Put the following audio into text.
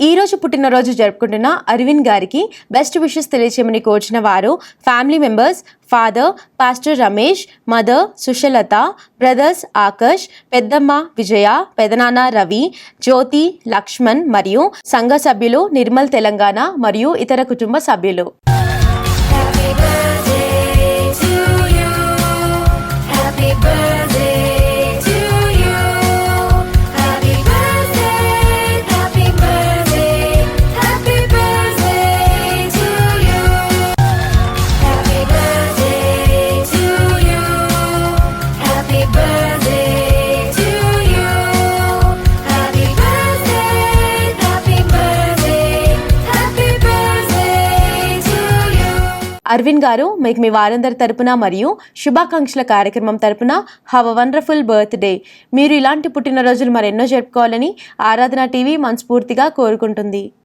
ఈ రోజు పుట్టినరోజు జరుపుకుంటున్న అరవింద్ గారికి బెస్ట్ విషెస్ తెలియచేయమని కోరిన వారు family members, father pastor Ramesh, mother Sushalatha, brothers Akash, పెద్దమ్మ విజయ, పెదనాన్న రవి, జ్యోతి, లక్ష్మణ్ మరియు సంఘ సభ్యులు, నిర్మల్ తెలంగాణ మరియు ఇతర కుటుంబ సభ్యులు. అరవింద్ గారు మీకు మీ వారందరి తరపున మరియు శుభాకాంక్షల కార్యక్రమం తరపున హ్యావ్ అ వండర్ఫుల్ బర్త్డే. మీరు ఇలాంటి పుట్టినరోజులు మరెన్నో జరుపుకోవాలని ఆరాధన టీవీ మనస్ఫూర్తిగా కోరుకుంటుంది.